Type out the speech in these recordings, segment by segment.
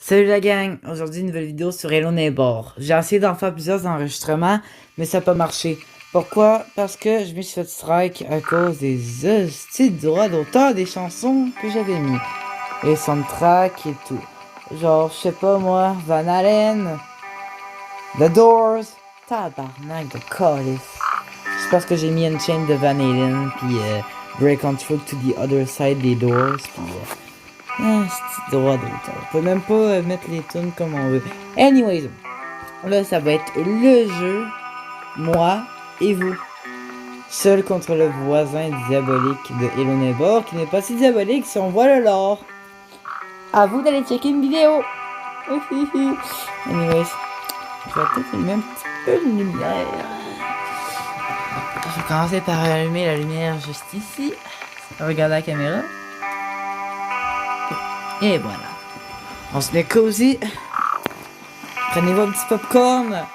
Salut la gang, aujourd'hui une nouvelle vidéo sur Hello Neighbor. J'ai essayé d'en faire plusieurs enregistrements, mais ça n'a pas marché. Pourquoi? Parce que je me suis fait strike à cause des hosties de droits d'auteur des chansons que j'avais mis. Les soundtracks et tout. Genre, je sais pas moi, Van Halen, The Doors, tabarnak de calice. C'est parce que j'ai mis une chaîne de Van Halen, puis Break on Through to the Other Side des Doors, puis c'est droit d'auteur. On peut même pas mettre les tunes comme on veut. Anyways, là ça va être le jeu, moi et vous. Seul contre le voisin diabolique de Hello Neighbor, qui n'est pas si diabolique si on voit le lore. À vous d'aller checker une vidéo. Anyways, je vais peut-être allumer un petit peu de lumière. Je vais commencer par allumer la lumière juste ici. Regardez la caméra. Et voilà. On se met cosy. Prenez-vous un petit popcorn.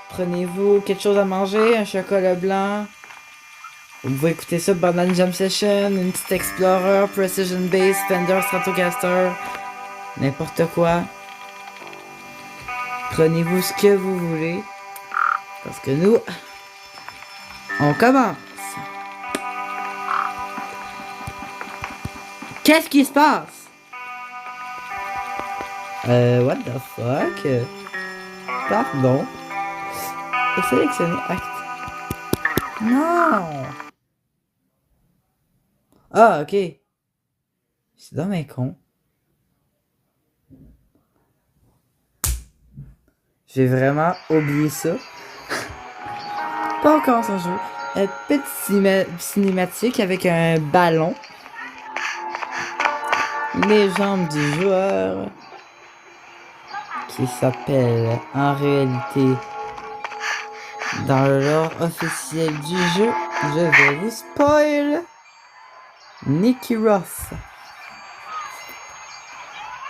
Prenez-vous quelque chose à manger, un chocolat blanc. Vous pouvez écouter ça pendant une jam session, une petite Explorer, Precision Bass, Fender, Stratocaster, n'importe quoi. Prenez-vous ce que vous voulez. Parce que nous, on commence. Qu'est-ce qui se passe? What the fuck? Pardon. Sélectionner acte. Non! Ah, ok. C'est dans mes cons. J'ai vraiment oublié ça. Pas encore son jeu. Petite cinématique avec un ballon. Les jambes du joueur. Qui s'appelle en réalité, dans le lore officiel du jeu, je vais vous spoil Nicky Ross.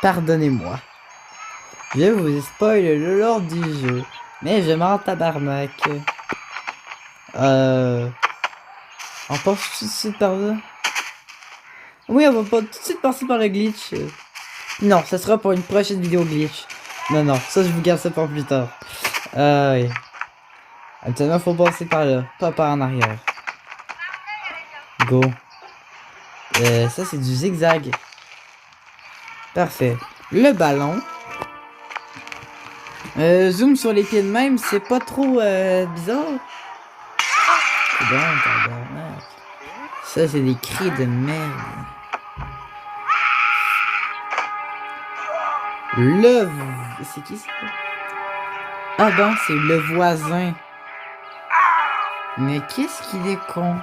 Pardonnez-moi. Je vous spoil le lore du jeu. Mais je m'en tabarnak. On passe tout de suite par là. Oui, on va pas tout de suite passer par le glitch. Non, ça sera pour une prochaine vidéo glitch. Non, ça je vous garde ça pour plus tard. Oui. Actuellement, faut passer par là, pas par en arrière. Go. Ça c'est du zigzag. Parfait. Le ballon. Zoom sur les pieds de même, c'est pas trop bizarre. C'est bon, tabarnak. Ça c'est des cris de merde. C'est qui ça? Ah bon, c'est le voisin. Mais qu'est-ce qu'il est con?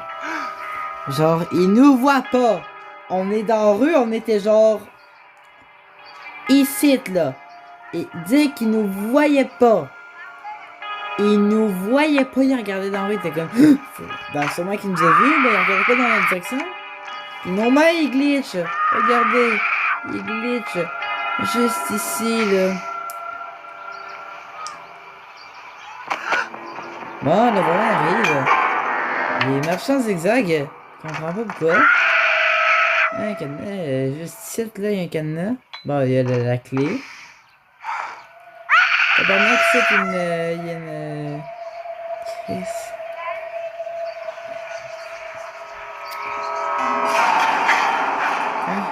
Genre, il nous voit pas. On est dans la rue, on était genre... ici, là. Et dire qu'il nous voyait pas. Il nous voyait pas, il regardait dans la rue, il était comme... ben, sûrement qu'il nous a vu, mais il regardait pas dans la direction. Puis non, mais il glitch. Regardez, il glitch. Juste ici, là. Bon, le voilà arrive. Les marchands zigzag. Je comprends pas pourquoi. Un cadenas. Juste ici, là, il y a un cadenas. Bon, il y a la clé. Tabarnak, c'est il y a une... Chris. Hein?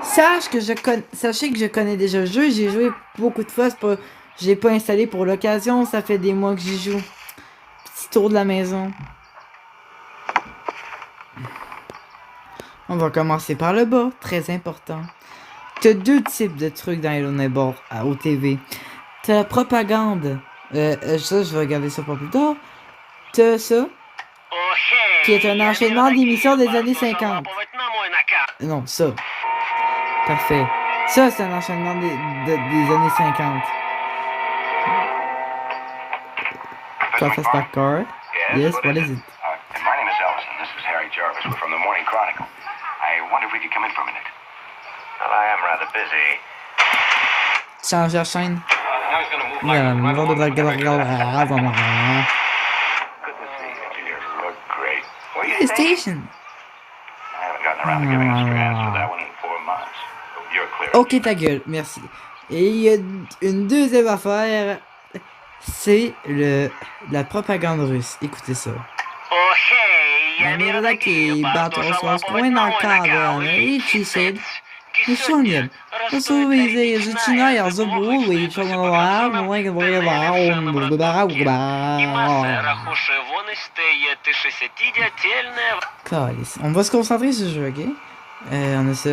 Sachez que je connais déjà le jeu. J'ai joué beaucoup de fois. Je l'ai pas installé pour l'occasion. Ça fait des mois que j'y joue. Petit tour de la maison. On va commencer par le bas. Très important. T'as deux types de trucs dans Hello Neighbor à OTV. T'as la propagande. Ça, je vais regarder ça pour plus tard. T'as ça. Qui est un enchaînement d'émissions des années 50. Non, ça. Parfait. Ça, c'est un enchaînement des années 50. Confess back car. Yes, what is it? My name is Elvis, and this is Harry Jarvis. We're from the Morning Chronicle. I wonder if we could come in for a minute. Well, I am rather busy. Change la chaîne. Good to see you, dear. Look great. What do you think? Station. I haven't gotten around to giving a straight answer to that one in 4 months. You're clear. Ok, ta gueule, merci. Et il y a une deuxième affaire, c'est la propagande russe. Écoutez ça. О, хей, я Намеры мира такие, батосно скроена кадра, и чисед. Нишонен. Посувейзе язычная забулы, и чомала, муэга врева, он Calice. On va se concentrer sur ce jeu, ok? On a ça.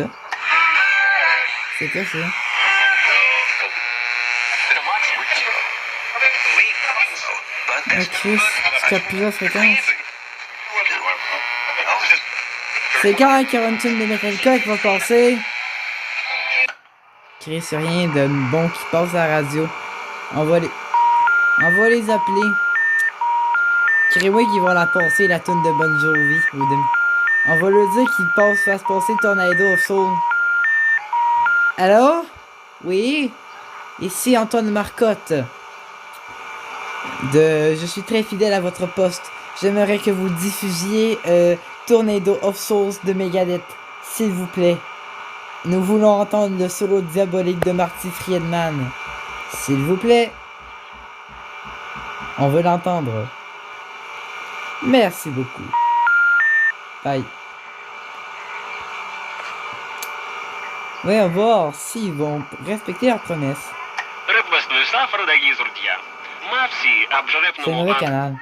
C'est quoi ça? Ah, Chris, tu captes plusieurs fréquences. C'est quand qu'il y aura une tune de Metallica qui va passer? Chris, y'a rien de bon qui passe à la radio. On va les appeler. Crée-moi qu'ils vont la passer, la tune de Bon Jovi. On va leur dire qu'ils fassent passer Tornado of Soul. Allô? Oui? Ici Antoine Marcotte. Je suis très fidèle à votre poste. J'aimerais que vous diffusiez Tornado of Souls de Megadeth, s'il vous plaît. Nous voulons entendre le solo diabolique de Marty Friedman. S'il vous plaît. On veut l'entendre. Merci beaucoup. Bye. Voyons voir s'ils vont respecter leurs promesses. C'est un mauvais canal.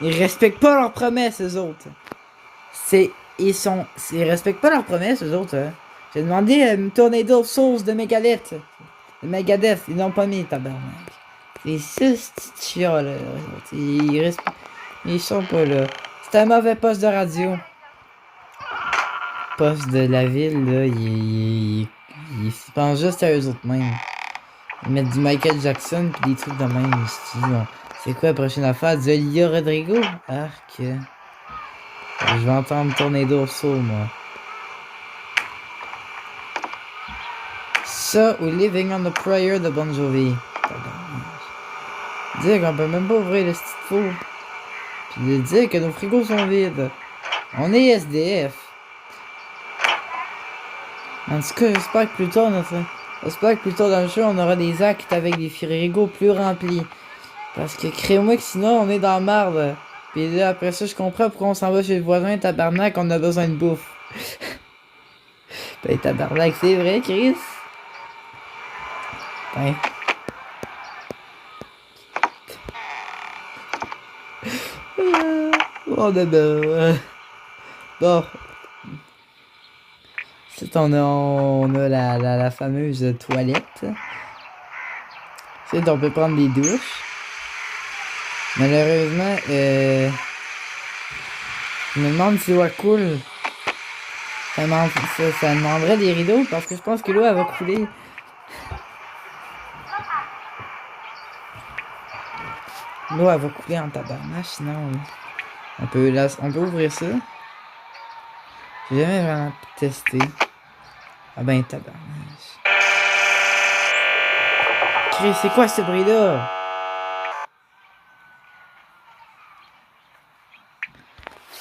Ils respectent pas leurs promesses, eux autres. Ils respectent pas leurs promesses, eux autres. Hein. J'ai demandé Tornado of Souls de Megadeth. De Megadeth, ils n'ont pas mis, tabarnak. C'est six petites chioles, eux autres. Ils sont pas là. C'est un mauvais poste de radio. Poste de la ville, là, ils pensent juste à eux autres mêmes. Ils mettent du Michael Jackson pis des trucs de même. C'est quoi la prochaine affaire? Du Olivia Rodrigo? Arc. Je vais entendre Tornado of Soul, moi. Ça ou Living on the Prayer de Bon Jovi. Dire qu'on peut même pas ouvrir le petit four. Puis de dire que nos frigos sont vides. On est SDF. En tout cas, j'espère que plus tard dans le jeu, on aura des actes avec des frigos plus remplis. Parce que crée-moi que sinon, on est dans la marde. Puis là, après ça, je comprends pourquoi on s'en va chez le voisin, tabarnak, on a besoin de bouffe. Ben, tabarnak, c'est vrai, Chris? Ouais. Oh, d'abord. Bon. Ensuite, on a la fameuse toilette. Ensuite, on peut prendre des douches. Malheureusement, je me demande si l'eau coule. Ça demanderait des rideaux parce que je pense que l'eau elle va couler. L'eau elle va couler en tabarnak, sinon on peut ouvrir ça. J'ai jamais vraiment testé. Ah ben tabarnak. Chris, c'est quoi ce bruit là?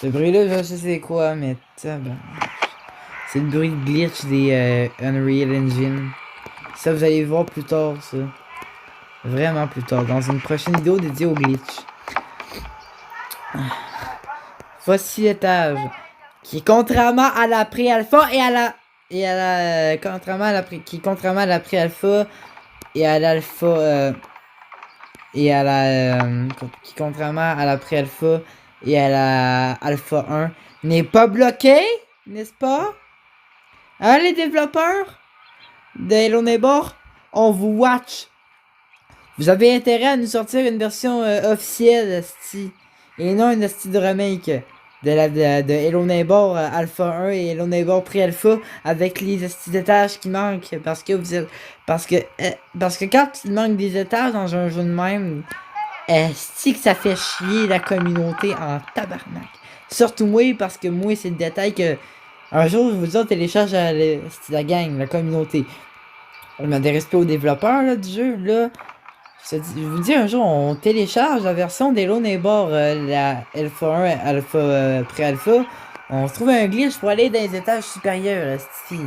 Ce bruit-là, je sais c'est quoi, mais tabarnak. C'est le bruit de glitch des Unreal Engine. Ça, vous allez voir plus tard, ça. Vraiment plus tard, dans une prochaine vidéo dédiée au glitch. Voici l'étage. Qui, contrairement à la pré-alpha et à la... contrairement à la pré-alpha et à l'alpha... qui, contrairement à la pré-alpha et à la alpha 1, n'est pas bloqué, n'est-ce pas? Hein, les développeurs de Hello Neighbor, on vous watch. Vous avez intérêt à nous sortir une version officielle, esti, et non une esti de remake de Hello Neighbor Alpha 1 et Hello Neighbor Pré-Alpha avec les esti d'étages qui manquent parce que quand il manque des étages dans un jeu de même, Est-ce que ça fait chier la communauté en tabarnak? Surtout moi, parce que moi, c'est le détail que un jour, je vous autres télécharge la gang, la communauté. On a des respects aux développeurs là, du jeu. Là, je vous dis, un jour, on télécharge la version d'Hello Neighbor, la Alpha 1, Alpha, Pré-Alpha. On se trouve un glitch pour aller dans les étages supérieurs. Esti.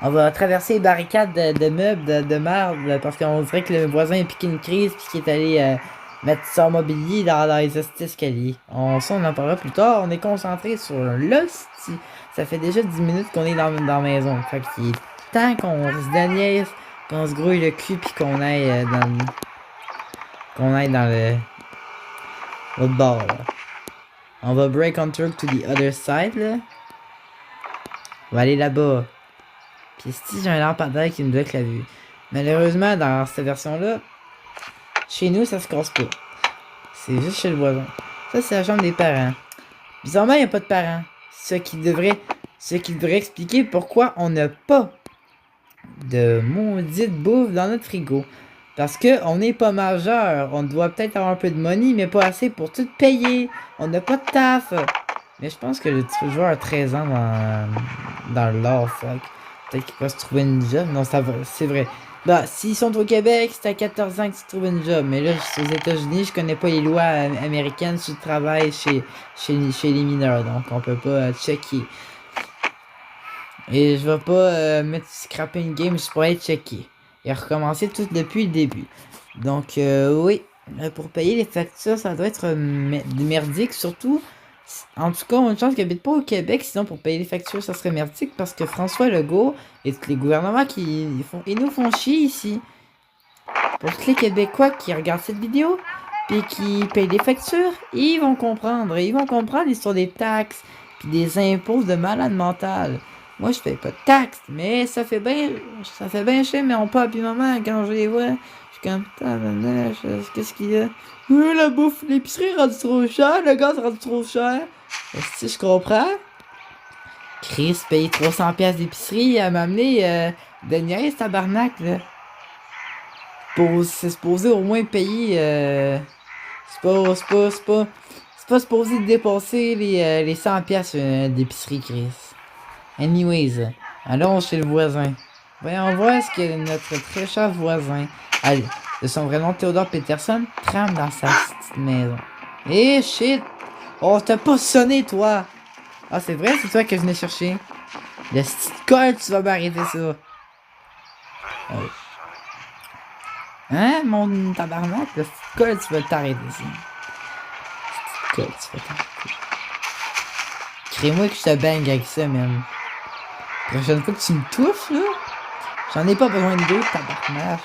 On va traverser les barricades de meubles, de marbre, parce qu'on dirait que le voisin a piqué une crise puis qu'il est allé mettre son mobilier dans les escaliers. Ça, on en parlera plus tard. On est concentré sur l'hostie. Ça fait déjà 10 minutes qu'on est dans la maison. Fait qu'il est temps qu'on se déniaise, qu'on se grouille le cul puis qu'on aille dans le l'autre bord là. On va break on through to the other side là. On va aller là-bas. Puis si j'ai un lampadaire qui me bloque la vue. Malheureusement, dans cette version-là, chez nous, ça se casse pas. C'est juste chez le voisin. Ça, c'est la chambre des parents. Bizarrement, il n'y a pas de parents. Ce qui devrait expliquer pourquoi on n'a pas de maudite bouffe dans notre frigo. Parce que on n'est pas majeur. On doit peut-être avoir un peu de money, mais pas assez pour tout payer. On n'a pas de taf. Mais je pense que le petit joueur a 13 ans dans le lore, fuck. Peut-être qu'il va se trouver une job. Non, ça va, c'est vrai. Bah, s'ils sont au Québec, c'est à 14 ans que tu trouves une job. Mais là, je suis aux États-Unis, je connais pas les lois américaines sur le travail chez les mineurs. Donc, on peut pas checker. Et je vais pas scraper une game juste pour être checké. Et recommencer tout depuis le début. Donc, oui. Pour payer les factures, ça doit être merdique. Surtout, en tout cas, on a une chance qu'il habite pas au Québec. Sinon, pour payer les factures, ça serait merdique. Parce que François Legault et tous les gouvernements ils nous font chier ici. Pour tous les Québécois qui regardent cette vidéo, puis qui payent des factures, ils vont comprendre. Ils vont comprendre l'histoire des taxes, puis des impôts de malade mental. Moi, je paye pas de taxes, mais ça fait bien chier, mais on pas puis maman, quand je les vois, je suis comme, qu'est-ce qu'il y a? La bouffe, l'épicerie rendu trop cher, le gaz rendu trop cher. Si je comprends. Chris paye 300$ d'épicerie à m'amener de tabarnak, là. C'est supposé au moins payer, c'est pas supposé dépasser les 100$ d'épicerie, Chris. Anyways, allons chez le voisin. Voyons voir ce que notre très cher voisin, de son vrai nom Théodore Peterson, trame dans sa petite maison. Eh shit! Oh, t'as pas sonné, toi! Ah, c'est vrai, c'est toi que je venais chercher. Le petit col, tu vas m'arrêter ça. Oh. Hein, mon tabarnak? Le petit col, tu vas t'arrêter ça. Le petit col, tu vas t'arrêter. Crée-moi que je te bang avec ça, même. La prochaine fois que tu me touches, là, j'en ai pas besoin de deux, tabarnak.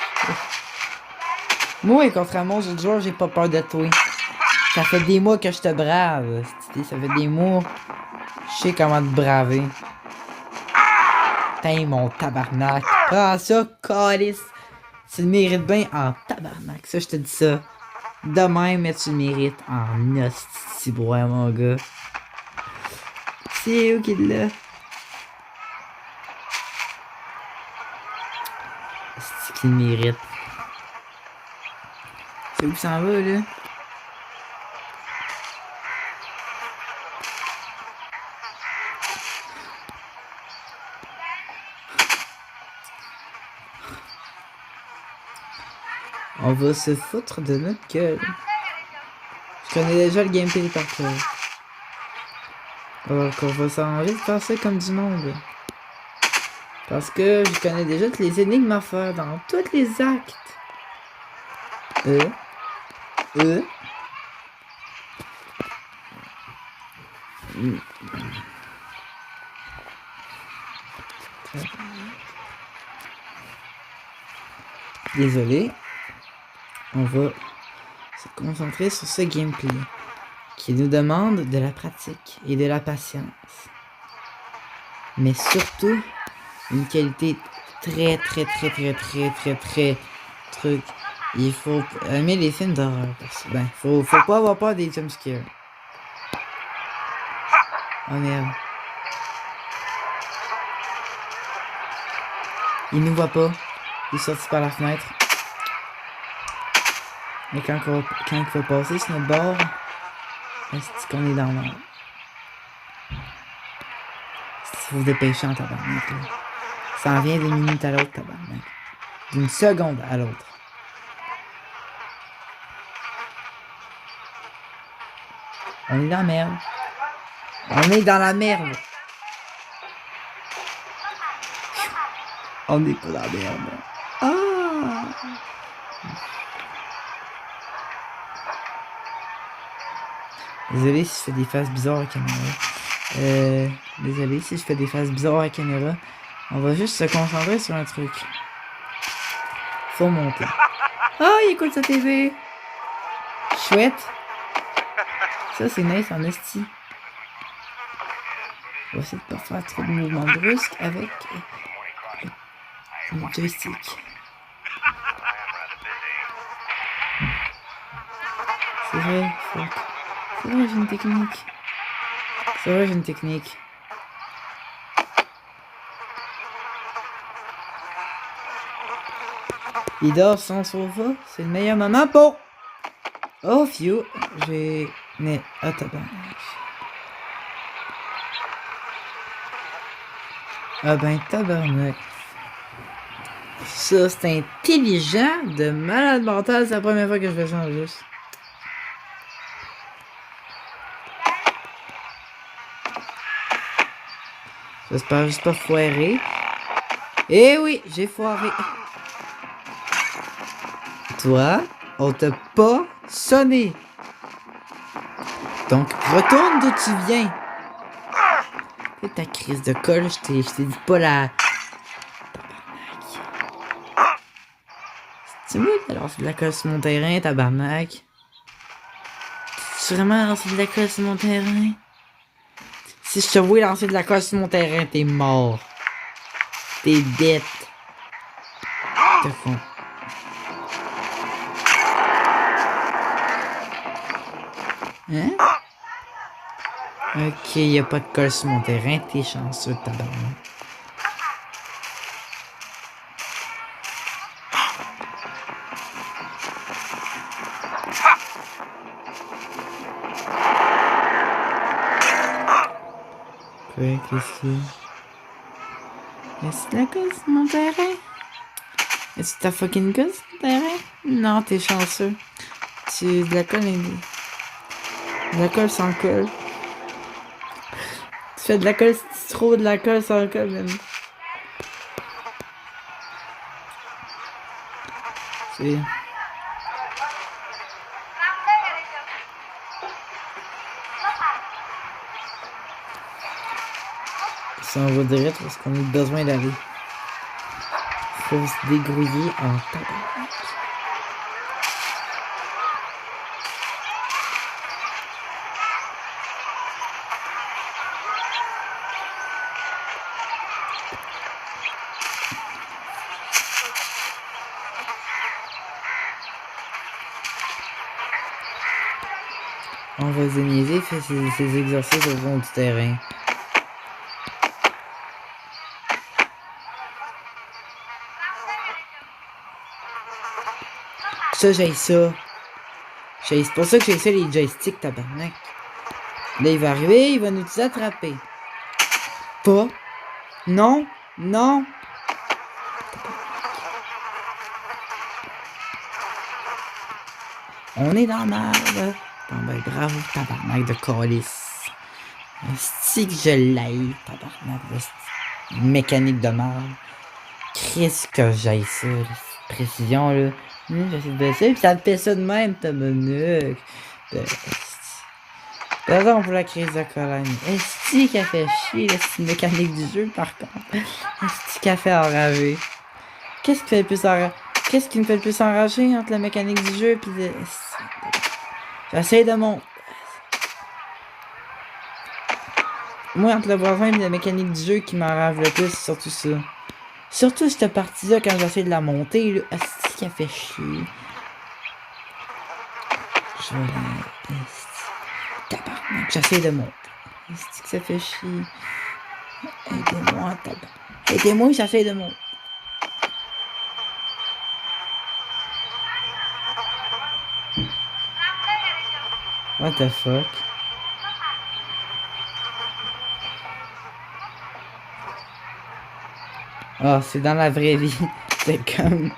Moi, contrairement aux autres joueurs, j'ai pas peur de toi. Ça fait des mois que je te brave. Ça fait des mois. Je sais comment te braver. Putain, mon tabarnak. Prends ça, calice. Tu le mérites bien en tabarnak. Ça, je te dis ça. De même, mais tu le mérites en hostie, bois, mon gars. C'est où qu'il est là? C'est qu'il mérite. C'est où ça en va, là? On va se foutre de notre gueule. Je connais déjà le gameplay par cœur. Alors qu'on va s'arranger de faire ça comme du monde. Parce que je connais déjà toutes les énigmes à faire dans tous les actes. Désolé. On va se concentrer sur ce gameplay qui nous demande de la pratique et de la patience. Mais surtout, une qualité très truc. Il faut aimer les films d'horreur. Ben, faut pas avoir peur des jumpscares. Oh merde. Il nous voit pas. Il est sorti par la fenêtre. Mais quand il va passer sur notre bord, est-ce qu'on est dans le... Il faut se dépêcher en tabarnak, là. Ça en vient d'une minute à l'autre, tabarnak. D'une seconde à l'autre. On est dans la merde. On est dans la merde. On est pas dans la merde. Ah! Désolé si je fais des faces bizarres à la caméra. Désolé si je fais des faces bizarres à la caméra. On va juste se concentrer sur un truc. Faut monter. Ah, il écoute sa TV. Chouette. Ça, c'est nice en esti. On va essayer de pas faire trop de mouvements brusques avec le joystick. C'est vrai, fuck. C'est vrai, j'ai une technique. C'est vrai, j'ai une technique. Il dort sur son sofa. C'est le meilleur moment pour... Oh, phew. J'ai... Mais... Ah, tabarnak. Ah ben, tabarnak. Ça, c'est intelligent de malade mental. C'est la première fois que je fais ça en juste. J'espère juste pas foirer. Eh oui, j'ai foiré. Toi, on t'a pas sonné. Donc, retourne d'où tu viens. C'est ta crise de colle, je t'ai dit pas la... Tabarnak. C'est moi qui ai lancé de la colle sur mon terrain, tabarnak. Tu vraiment lancé de la colle sur mon terrain? Si je te vois lancer de la colle sur mon terrain, t'es mort. T'es bête. T'es con. Hein? Ok, y a pas de colle sur mon terrain, t'es chanceux, tabarnak. Ouais, qu'est-ce qu'il y a? Est-ce de la colle sur mon terrain? Est-ce que t'as fucking colle sur mon terrain? Non, t'es chanceux. Tu de la colle de la colle sans colle. Tu fais de la colle, c'est trop de la colle sans colle, même. C'est... Ça en va direct parce qu'on a besoin d'aller. Faut se dégrouiller en tabarnak. On va se niaiser, fait ses exercices au fond du terrain. Ça, j'ai ça. C'est pour ça que j'ai ça les joysticks, tabarnak. Là, il va arriver, il va nous attraper. Pas. Non. Non. On est dans la merde. Bon ben, bravo, tabarnak de calice. Si que je l'aille, tabarnak de mécanique de merde. Qu'est-ce que j'aille ça, précision, là. J'essaie de baisser, pis ça te fait ça de même, ta menuque. Pardon pour la crise de colonne. Est-ce qu'elle fait chier, la mécanique du jeu, par contre? Est-ce qu'elle fait enrager? Qu'est-ce qui fait le plus enrager? Qu'est-ce qui me fait le plus enrager entre la mécanique du jeu pis le... J'essaie de mon... Moi, entre le voisin et la mécanique du jeu qui m'enrage le plus, c'est surtout ça. Surtout cette partie-là, quand j'essaie de la monter, là, est-ce qu'elle fait chier? Je vais la... Tabarnak, j'essaie de monter. Est-ce que ça fait chier? Aidez-moi, tabarnak. Aidez-moi, j'essaie de monter. What the fuck? Ah, c'est dans la vraie vie. C'est comme...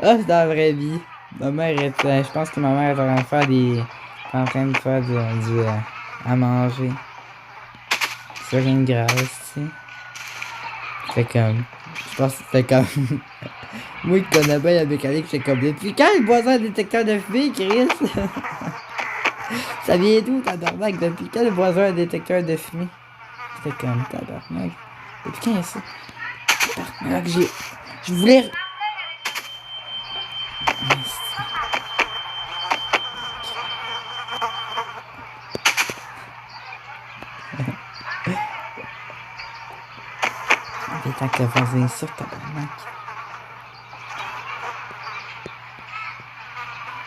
Ah, c'est dans la vraie vie. Ma mère est... je pense que ma mère est en train de faire des... en train de faire à manger. C'est rien de grave, tu sais. C'est comme... Je pense que c'était comme... Moi qui connais bien la mécanique, c'est comme... Depuis quand le voisin a un détecteur de fumée, Chris? Ça vient d'où, tabarnak? Depuis quand le voisin a un détecteur de fumée? C'était comme... Tabarnak. Depuis quand il y a ça? Tabarnak, je voulais... Il est temps que faire ça, tabarnak.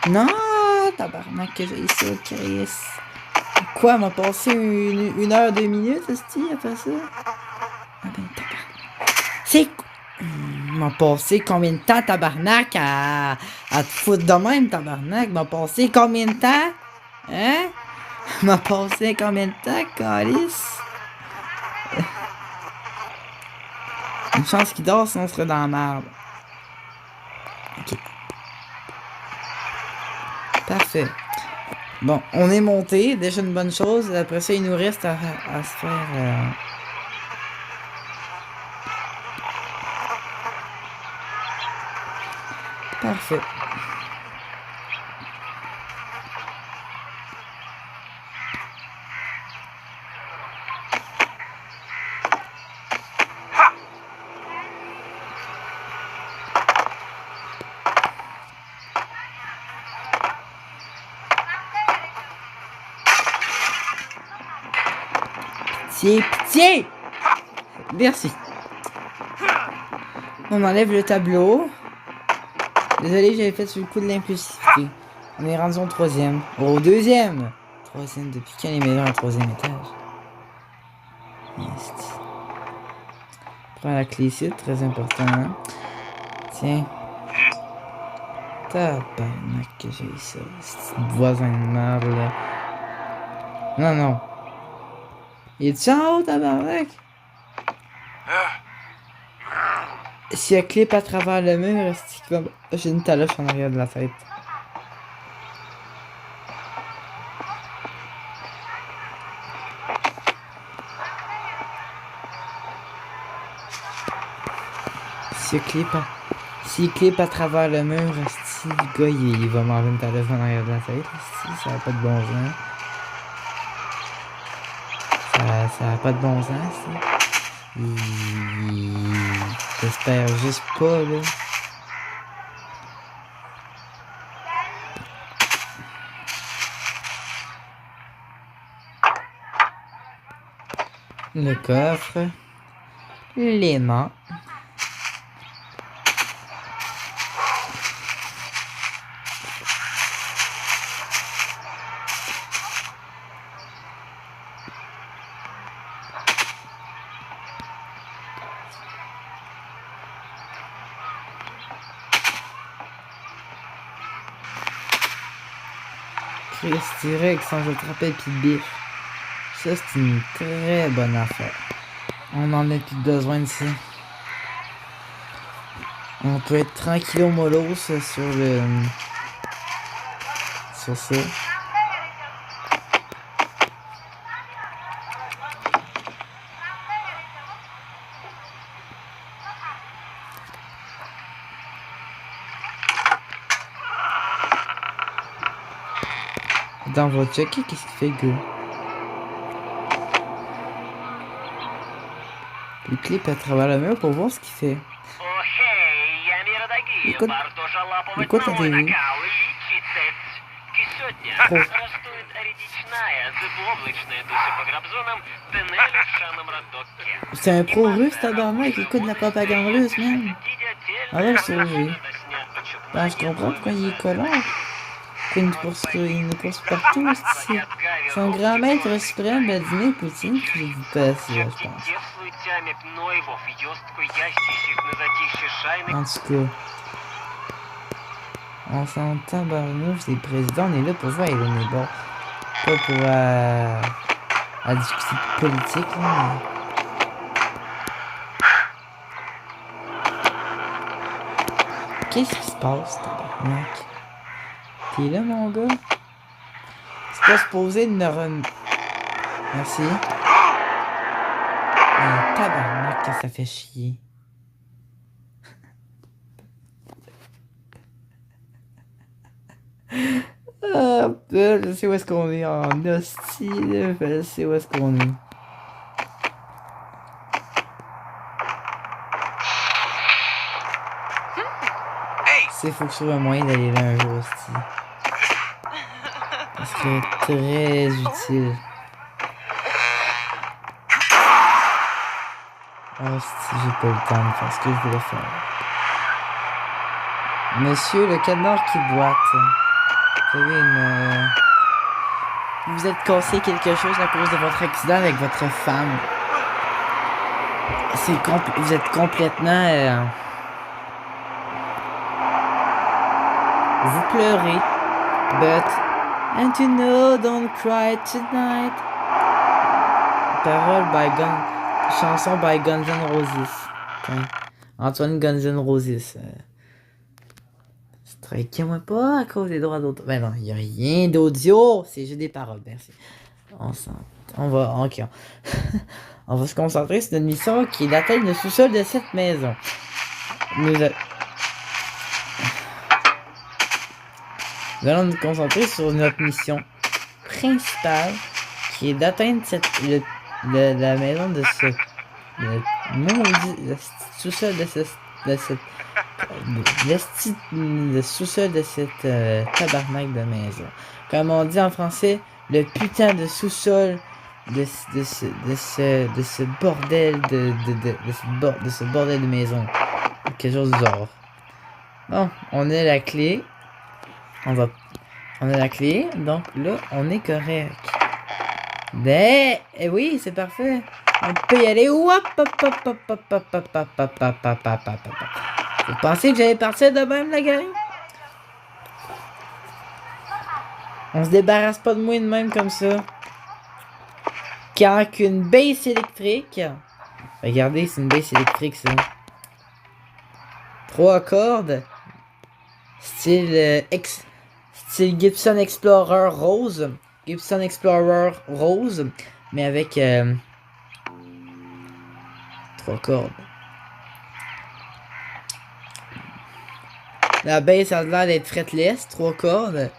Non, tabarnak, que j'ai ça, Chris. Quoi, m'a passé une heure, 2 minutes, esti, après ça? Ah ben, tabarnak. C'est... M'a passé combien de temps, tabarnak, à te foutre de même, tabarnak? M'a passé combien de temps? Hein? M'a passé combien de temps, calice? Une chance qu'il dort, sinon on serait dans la merde. Ok. Parfait. Bon, on est monté, déjà une bonne chose. Après ça, il nous reste à se faire... Parfait. Pitié! Merci. On enlève le tableau. Désolé, j'avais fait sur le coup de l'impulsivité. On est rendu au 3e. Au 2e! 3e, depuis quand les meilleurs au 3e étage? Yes. Prends la clé ici, très important. Hein? Tiens. Tabarnak que j'ai ça. C'est voisin de merde là. Non, non. Il est en haut, tabarnak? Si elle clip à travers le mur, c'est comme... J'ai une taloche en arrière de la tête. S'il clip à travers le mur, si le gars il va manger une taloche en arrière de la tête, ça n'a pas de bon sens. Ça n'a pas de bon sens, J'espère juste pas, là. Le coffre. L'aimant. Chris direct sans attraper pis bif. Ça c'est une très bonne affaire. On en a plus besoin de ça. On peut être tranquillo mollos sur le... sur ça. Dans votre checker, qu'est-ce qu'il fait, gars? Le clip à travers le mur pour voir ce qu'il fait. Écoute la télé. Pro. C'est un pro russe, tabarnak, qui écoute la propagande russe, même. Alors, sauvé. Ben, je comprends pourquoi il est collant. Il nous course partout, c'est son grand maître suprême, Vladimir Poutine, qui j'ai vu passer, là, je pense. En tout cas, on s'entend barnouche, les présidents, on est là pour jouer à Hélène Bord. Pas pour à discuter de politique, là, mais... Qu'est-ce qui se passe, tabarnak? T'es là, mon gars? C'est pas supposé de ne... Merci. Mais tabarnak, que ça fait chier. Ah, putain, je sais où est-ce qu'on est en hostie, là. Je sais où est-ce qu'on est. C'est faut que je trouve un moyen d'aller là un jour, hostie. Ça serait très utile. Ah, hostie, j'ai pas le temps de faire ce que je voulais faire. Monsieur le canard qui boite. Vous avez une... Vous êtes cassé quelque chose à cause de votre accident avec votre femme. Vous êtes complètement... Vous pleurez. But... And you know, don't cry tonight. Parole by chanson by Guns N' Roses. Okay. Antoine Guns N' Roses. Strikez-moi pas à cause des droits d'auteur. Ben non, il n'y a rien d'audio. C'est juste des paroles, merci. On va... Ok. On va se concentrer sur notre mission qui est d'atteindre le sous-sol de cette maison. Nous allons nous concentrer sur notre mission principale qui est d'atteindre la maison de ce... Le sous-sol de le sous-sol de cette tabarnak de maison. Comme on dit en français, le putain de sous-sol de ce bordel de ce bordel de maison. Quelque chose du genre. Bon, on a la clé. On a la clé, donc là, on est correct. Ben, oui, c'est parfait. On peut y aller. Vous pensez que j'allais partir de même, la gang? On se débarrasse pas de moi de même comme ça. Quand qu'une base électrique. Regardez, c'est une base électrique, ça. 3 cordes. Style Gibson Explorer rose. Gibson Explorer rose. Mais avec 3 cordes. La base a l'air d'être fretless, 3 cordes.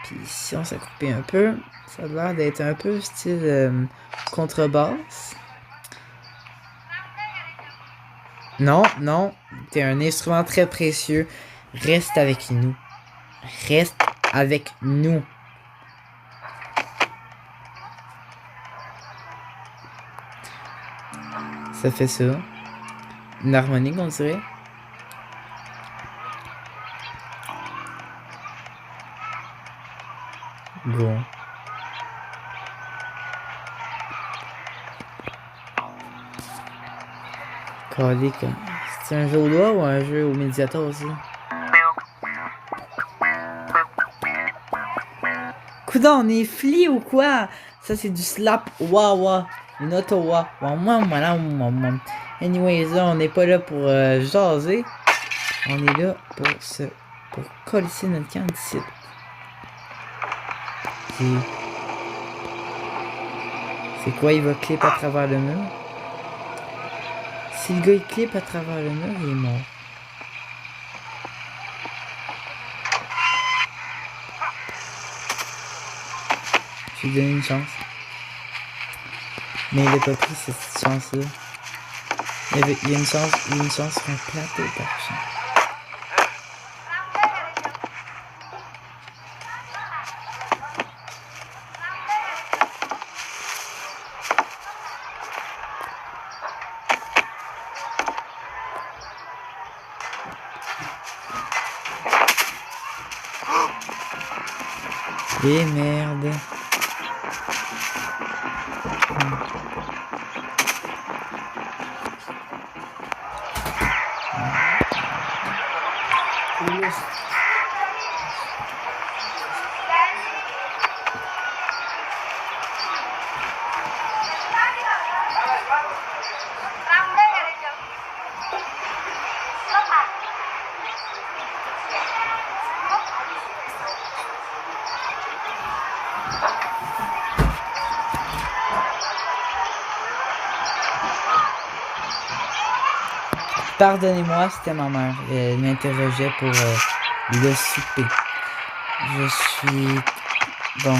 Puis si on s'est coupé un peu, ça a l'air d'être un peu style contrebasse. Non, non, t'es un instrument très précieux. Reste avec nous. Reste avec nous. Ça fait ça. Une harmonique, on dirait. Go. Calique. C'est un jeu au doigt ou un jeu au médiator aussi? Coudon, on est fli ou quoi? Ça c'est du slap wawa. Une Ottawa. Anyways, là, on n'est pas là pour jaser. On est là pour colisser notre camp d'ici. C'est quoi, il va clip à travers le mur? Si le gars il clip à travers le mur, il est mort. Je lui ai donné une chance. Mais il a pas pris cette chance-là. Il y a une chance sur un plateau par chance. Et merde. Pardonnez-moi, c'était ma mère. Elle m'interrogeait pour le souper. Je suis... Bon.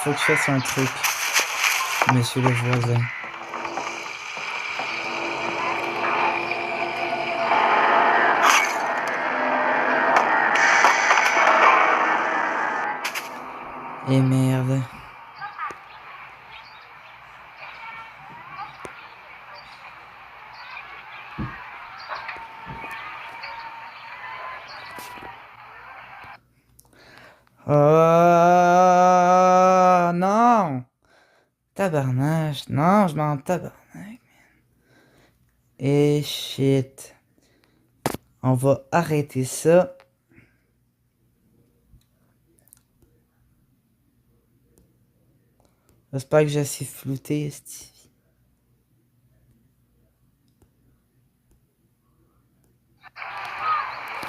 Faut que je fasse un truc, monsieur le voisin. Et merde. Oh non! Tabarnage. Non, je m'en tabarnak. Et shit. On va arrêter ça. J'espère que j'ai assez flouté, esti.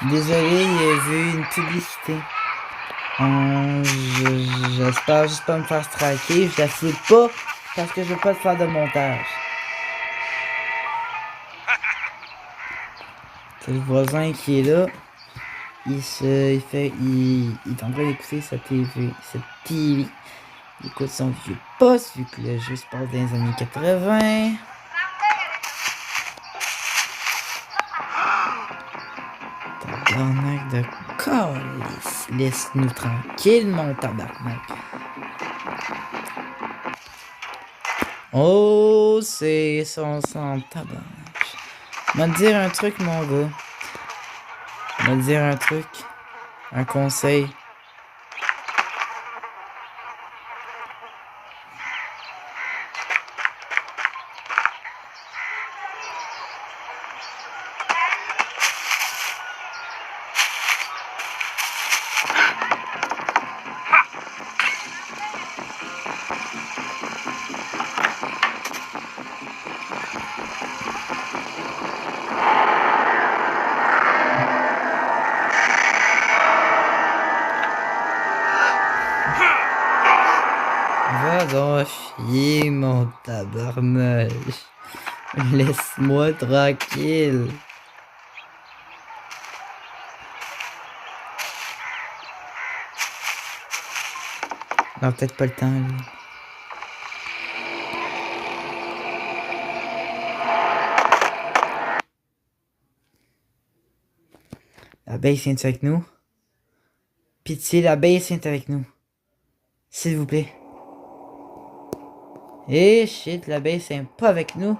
Désolé, j'ai vu une publicité. J'espère juste pas me faire striker. Je la floute pas parce que je veux pas te faire de montage. C'est le voisin qui est là. Il est en train d'écouter sa TV. Il écoute son vieux poste vu que le jeu se passe dans les années 80. Tabarnak de calice. Laisse-nous tranquille, mon tabarnak. Oh, c'est son tabarnak. Va te dire un truc, mon gars. Va te dire un truc. Un conseil. Va donc chier, mon tabarnak. Laisse-moi tranquille. Non, peut-être pas le temps, lui. L'abeille vient avec nous. Pitié, l'abeille vient avec nous. S'il vous plaît. Eh shit, l'abeille vient pas avec nous.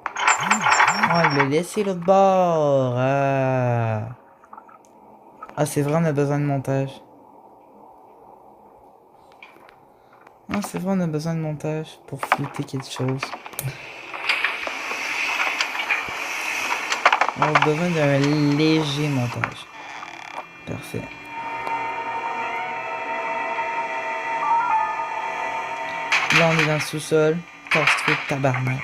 Oh, il l'a laissé l'autre bord. Ah, c'est vrai, on a besoin de montage. Ah, c'est vrai, on a besoin de montage pour flouter quelque chose. On a besoin d'un léger montage. Parfait. Là, on est dans le sous-sol. Casse-toi de tabarnak.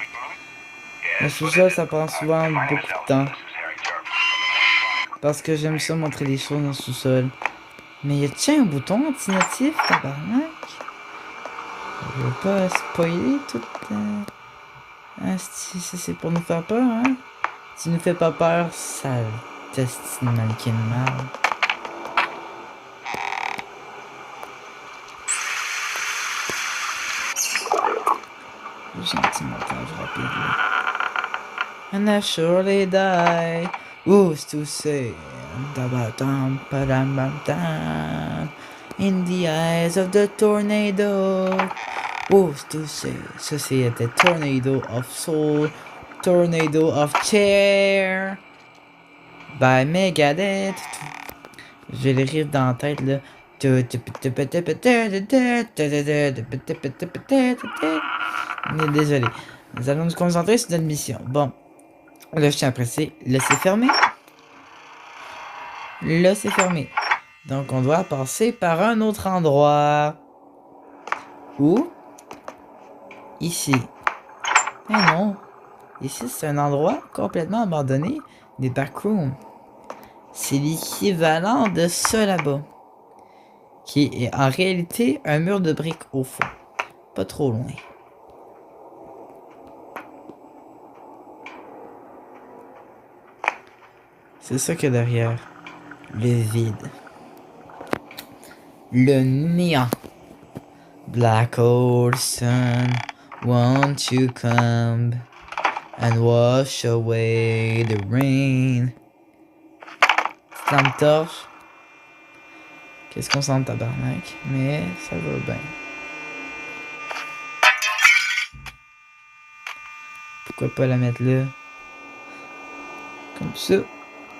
Le sous-sol, ça prend souvent beaucoup de temps. Parce que j'aime ça montrer des choses dans le sous-sol. Mais y a-t-il un bouton anti-notif, tabarnak? Je veux pas spoiler tout. Si c'est pour nous faire peur, hein? Si nous fait pas peur, ça teste une mannequin de mal. Gentil montage rapide là. And I surely die. Who's to say? In the eyes of the tornado. Who's to say? Ça c'est The Tornado of Soul. Tornado of Chair. By Megadeth. J'ai le riff dans la tête là. Mais désolé. Nous allons nous concentrer sur notre mission. Bon. Là, je tiens à presser. Là, c'est fermé. Là, c'est fermé. Donc, on doit passer par un autre endroit. Où? Ici. Eh non. Ici, c'est un endroit complètement abandonné. Des backrooms. C'est l'équivalent de ça là-bas. Qui est en réalité un mur de briques au fond. Pas trop loin. C'est ça qu'il y a derrière. Le vide. Le néant. Black hole sun, won't you come and wash away the rain? Petite lampe torche. Qu'est-ce qu'on sent de tabarnak? Mais ça va bien. Pourquoi pas la mettre là? Comme ça.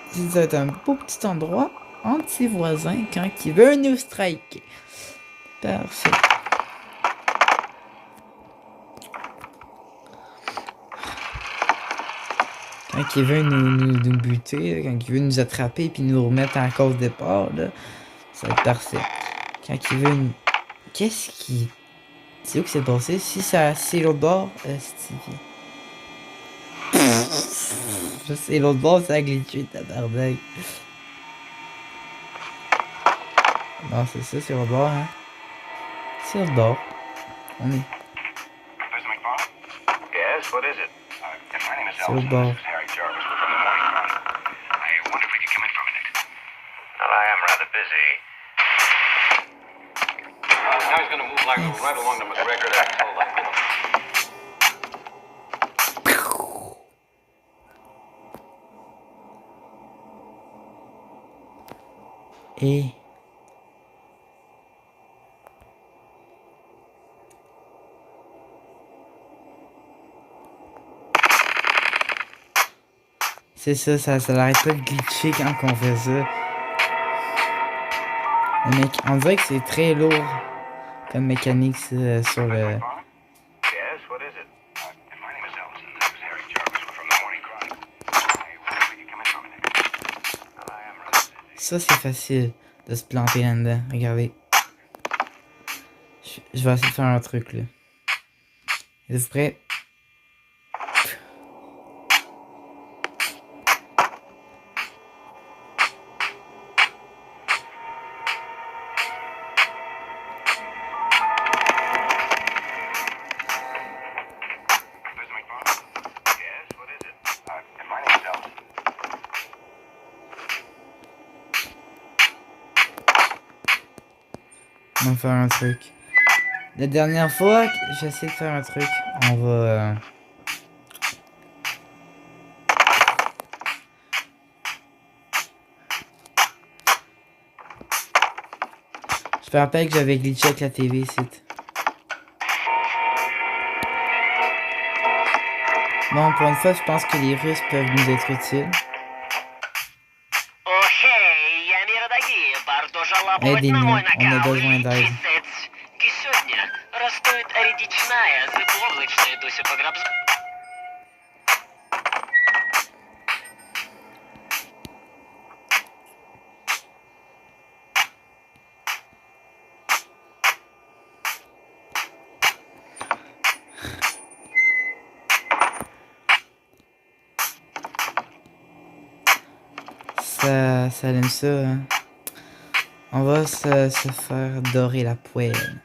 Ça va être un beau petit endroit entre ses voisins quand il veut nous striker. Parfait. Quand il veut nous buter, quand il veut nous attraper puis nous remettre en cause départ, là, ça va être parfait. Quand il veut nous... Qu'est-ce qui... C'est où que c'est passé? Si c'est l'autre bord, Stevie. C'est l'autre bord, ça a glitché, tabarnak. Non, c'est ça, c'est l'autre bord, hein. C'est l'autre bord. On est... Mr. McFarland? Yes, what is it? My name is C'est Elton. l'autre bord. This is Harry Jarvis. We're from the Morning Chronicle. I wonder if we could come in for a minute. Well, I am rather busy. Now he's going to move like right along to McGregor. That's all I know. Et... C'est ça, ça l'arrête pas de glitcher quand on fait ça. Le mec, on dirait que c'est très lourd comme mécanique sur le... Yes, what is it? My name is Elton. This is Harry Jarvis. We're from the Morning Chronicle. I wonder if we could come in for a minute. Well, I am rather busy. Ça, c'est facile de se planter là-dedans. Regardez. Je vais essayer de faire un truc, là. Êtes-vous prêts? Mr. McFarland? Yes, what is it? My name is Elton. On va faire un truc. La dernière fois que j'ai essayé de faire un truc, on va... Je me rappelle que j'avais glitché avec la TV, c'est... Bon, pour une fois, je pense que les Russes peuvent nous être utiles. Aidez-nous, on a besoin d'aide. Ça aime ça, hein. On va se faire dorer la poêle.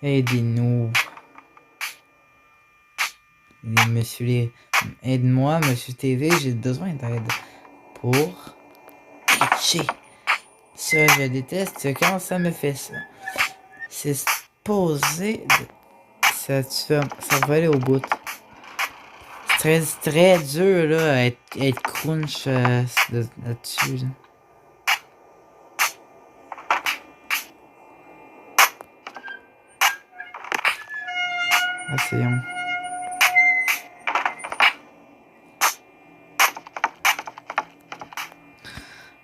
Aidez-nous. Aide-moi, monsieur TV, j'ai besoin d'aide. Pour glitcher. Ça, je déteste quand ça me fait ça. C'est supposé de... Ça va aller au bout. C'est très dur là à être crunch là-dessus. Là. Essayons.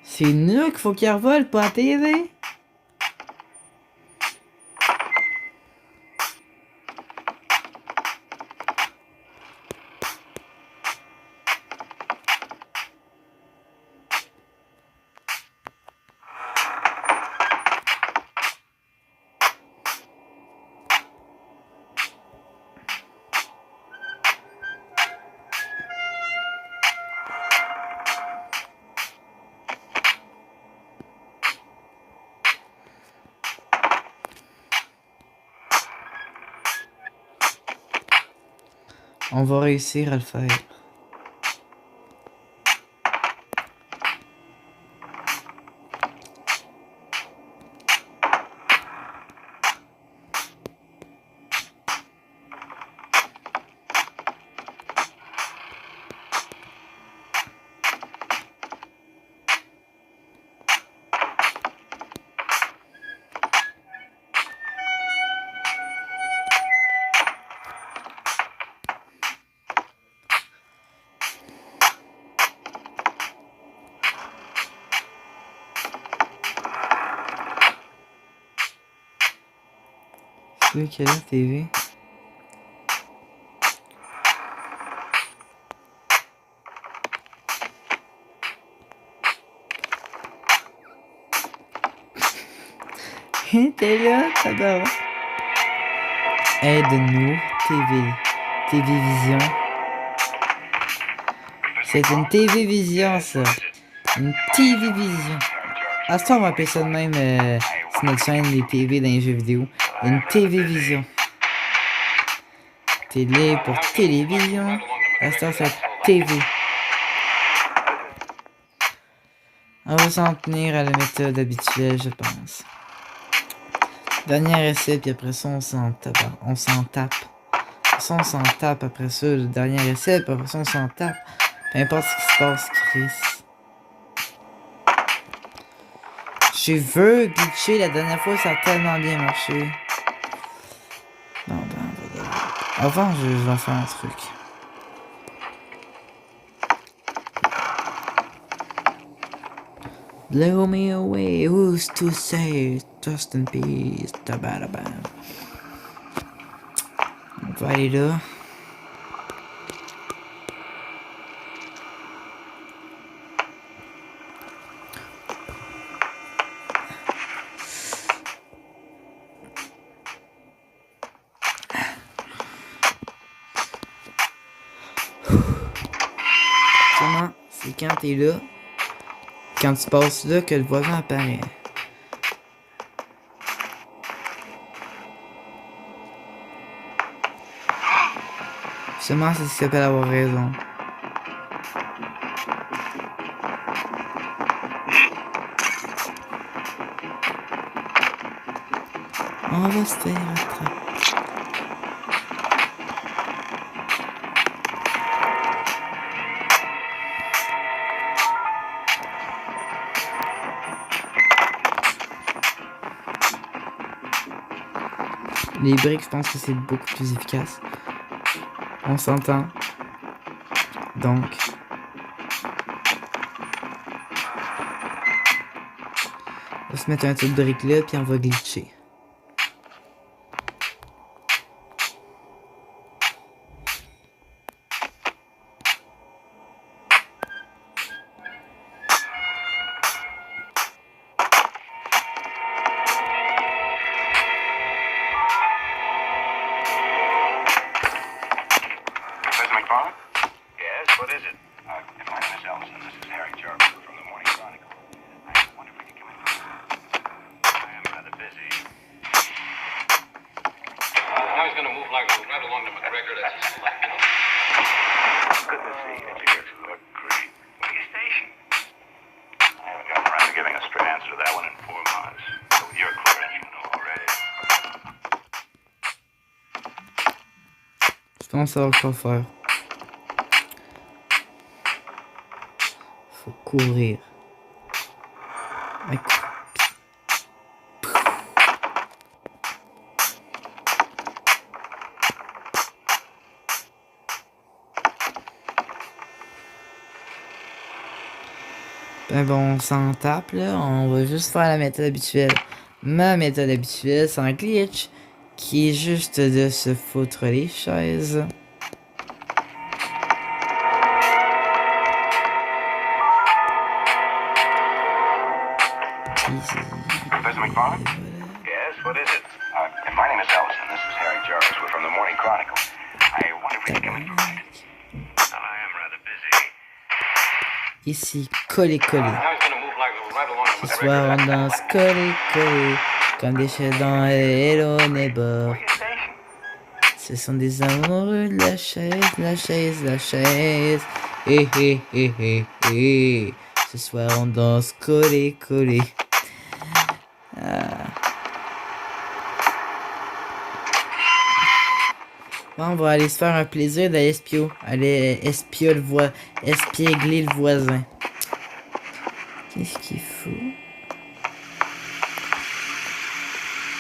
C'est nous qu'il faut qu'il revole, pas à TV. On va réussir à le faire. C'est lui qui a la TV. T'es là, t'adores. Aide-nous, TV. TV Vision. C'est une TV Vision, ça. Une TV Vision. À ce temps, on va appeler ça de même sur notre chaîne, les TV dans les jeux vidéo. Une TV Vision. Télé pour télévision. À ce temps, c'est TV. On va s'en tenir à la méthode habituelle, je pense. Dernier essai, puis après ça, on s'en tape. On s'en tape. Après ça, on s'en tape. Après ça, le dernier essai, puis après ça, on s'en tape. Peu importe ce qui se passe, Chris. Je veux glitcher. La dernière fois, ça a tellement bien marché. Non, ben, on va d'abord. Avant, je vais faire un truc. Blow me away, who's to say? Just in peace, tabadabam. On va aller là. Comment c'est quand t'es là, quand tu passes là, que le voisin apparaît. Seulement, c'est ce qui s'appelle avoir raison. On va se faire attraper. Les briques, je pense que c'est beaucoup plus efficace. On s'entend. Donc. On va se mettre un truc de briques là, puis on va glitcher. Professor McFarland? Yes, what is it? My name is Ellison. This is Harry Jarvis from the Morning Chronicle. I wonder if we could come in for a minute. I am rather busy. Now he's going to move like right along to McGregor. That's his flank, you know. Good to see you, dear. Look great. What are you station? I haven't gotten around to giving a straight answer to that one in 4 months. So with your clearance, you know already. Je pense savoir quoi faire. Faut courir. Ben bon, on s'en tape là, on va juste faire la méthode habituelle. Ma méthode habituelle, c'est un glitch qui est juste de se foutre les chaises. Professor McFarland? Yes, what is it? My name is Ellison. This is Harry Jarvis. We're from the Morning Chronicle. I wonder if we could come in for a minute. I am rather busy. Ici, coller. Now he's going to move like right along to Ce McGregor. soir on danse coller, comme des chaises dans Hello Neighbor. What are you station? Ce sont des amoureux de la chaise, la chaise, la chaise. Eh, eh, eh, eh, eh. Ce soir, on danse collé, collé. Bon, on va aller se faire un plaisir d'aller aller espiégler le voisin. Qu'est-ce qu'il faut?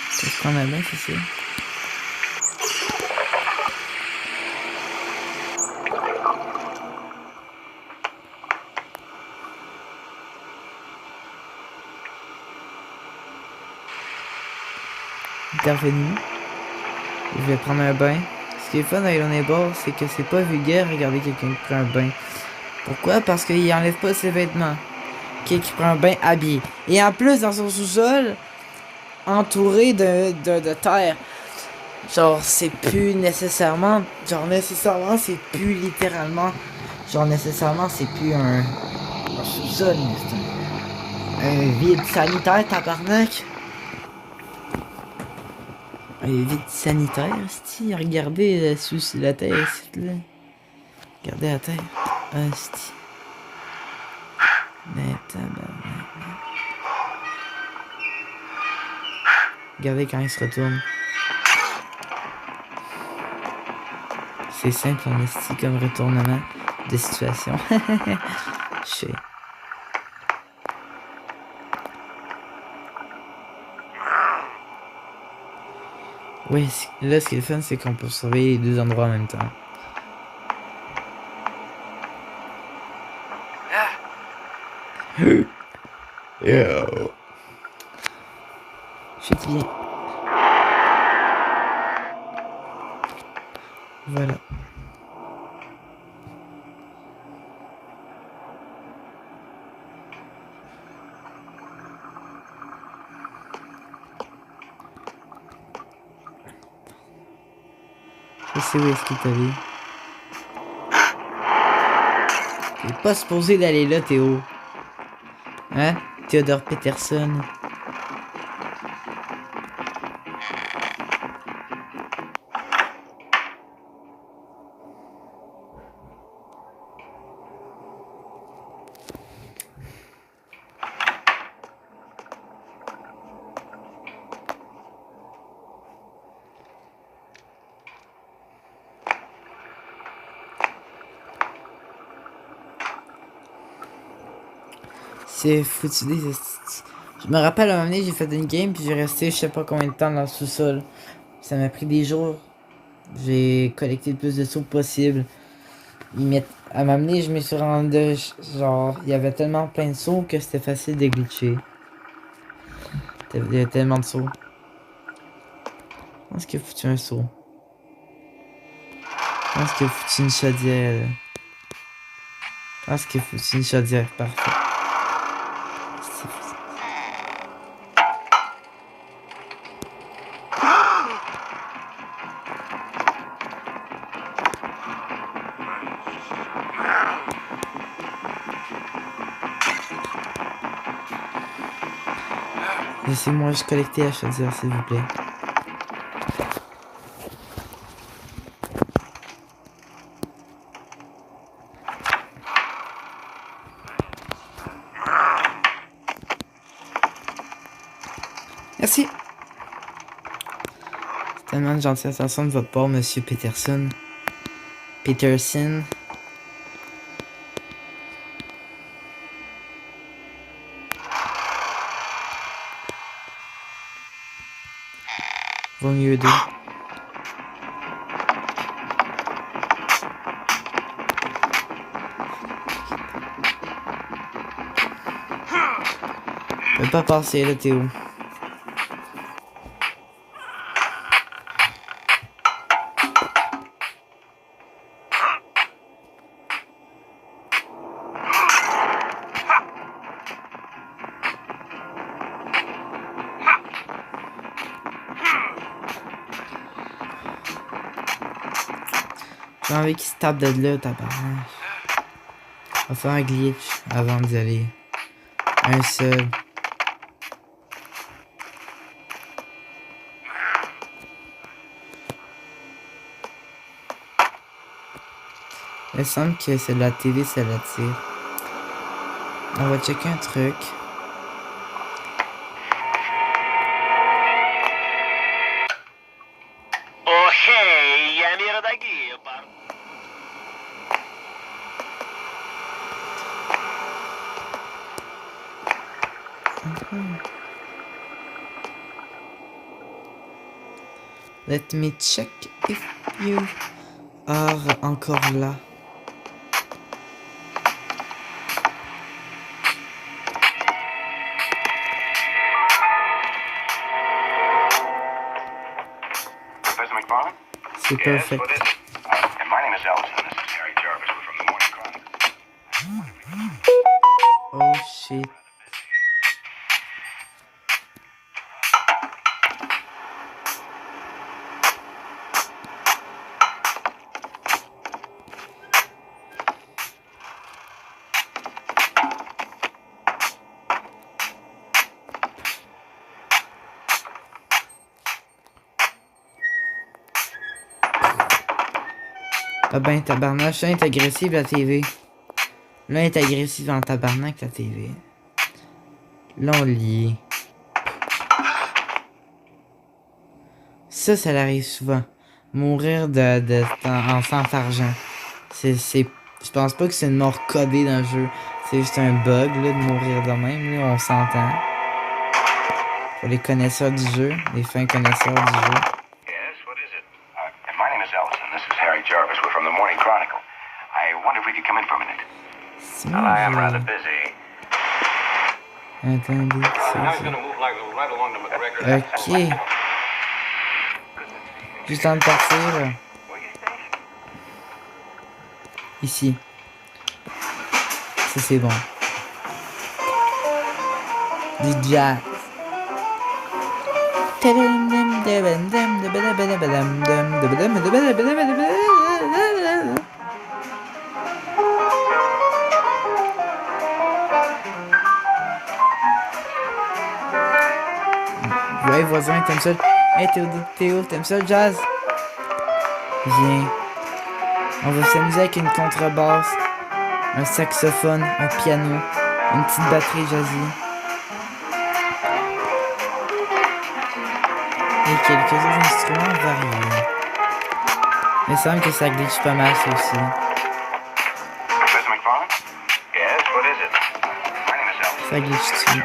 Qu'est-ce qu'on a bien, c'est ça? Intervenez. Je vais prendre un bain. Ce qui est fun avec le bord, c'est que c'est pas vulgaire regarder quelqu'un qui prend un bain. Pourquoi? Parce qu'il enlève pas ses vêtements. Quelqu'un qui prend un bain habillé. Et en plus, dans son sous-sol, entouré de terre. Genre, c'est plus nécessairement... Genre, nécessairement, c'est plus littéralement... Genre, nécessairement, c'est plus un sous-sol, mais c'est un vide sanitaire, tabarnak. Un vide sanitaire, c'ti. Regardez sous la terre, c'ti, là. Regardez la terre. C'ti. Mais tabarnak. Regardez quand il se retourne. C'est simple en esti comme retournement de situation. Je sais. Oui, là ce qui est le fun, c'est qu'on peut surveiller les deux endroits en même temps. Yo. Je suis bien. Voilà. Je sais où est-ce qu'il t'allait. T'es pas supposé d'aller là, Théo. Hein? Theodore Peterson. C'est foutu des estis. Je me rappelle à un moment donné, j'ai fait une game puis j'ai resté je sais pas combien de temps dans le sous-sol. Ça m'a pris des jours. J'ai collecté le plus de sous possible. À m'amener, je me suis rendu genre, il y avait tellement plein de sauts que c'était facile de glitcher. Il y avait tellement de sauts. Je pense qu'il a foutu un saut. Je pense qu'il a foutu une chaudière. Là. Je pense qu'il a foutu une chaudière, parfait. Laissez-moi juste collecter la chaudière, s'il vous plaît. Merci. C'est tellement de gentille attention de votre part, monsieur Peterson. Peterson. Vaut mieux d'eux. Je peux pas passer là, Théo. J'ai envie qu'il se tape de là, tabarnak. On va faire un glitch avant d'y aller. Un seul. Il me semble que c'est de la TV, ça l'attire. On va checker un truc. Okej, jag är nere där gubbar. Let me check if you are encore là. Professor McFarland? C'est Yes, perfect. what is it? And my name is Ellison. This is Harry Jarvis. We're from the Morning Chronicle. Oh shit. Ah ben tabarnak, là est agressive la TV. Là elle est agressive en tabarnak la TV. Là on lit. Ça l'arrive souvent. Mourir en sans argent. Je pense pas que c'est une mort codée dans le jeu. C'est juste un bug là, de mourir de même, là, on s'entend. Pour les connaisseurs du jeu, les fins connaisseurs du jeu. Yes, what is it? And my name is Ellison. This is Harry Jarvis. We're from the Morning Chronicle. I wonder if we could come in for a minute. I am rather busy. Attendez, Now he's c'est gonna move like right along to McGregor. ok. Juste en de partir là. Ici. Ça c'est bon. Du jazz. Ouais, voisin, t'aimes ça? Hey Théo, t'aimes ça le jazz? Viens. On va s'amuser avec une contrebasse, un saxophone, un piano, une petite batterie jazzy. Et quelques autres instruments variés. Il me semble que ça glitch pas mal ça aussi. Professor McFarland? Yes, what is it? My name is Ellison. Ça glitch-tu?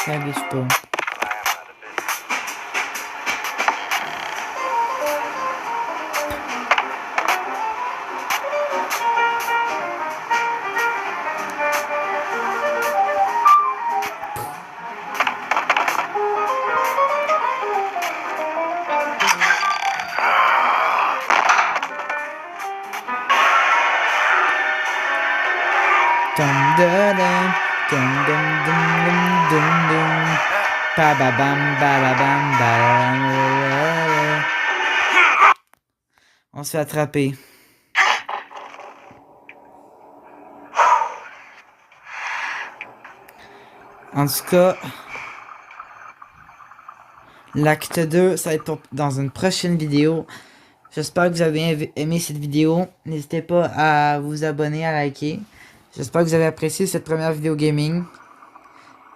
Ça glitch pas. Dum dum dum dum dum dum dum dum. Pa ba bam ba la bam ba la la. On se fait attraper. En tout cas, l'acte 2, ça va être dans une prochaine vidéo. J'espère que vous avez aimé cette vidéo. N'hésitez pas à vous abonner, à liker. J'espère que vous avez apprécié cette première vidéo gaming.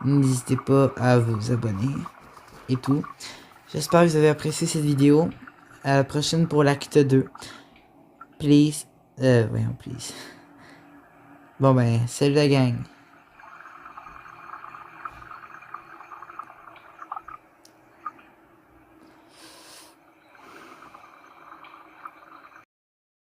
N'hésitez pas à vous abonner et tout. J'espère que vous avez apprécié cette vidéo. À la prochaine pour l'acte 2. Please. Voyons, please. Bon ben, salut la gang.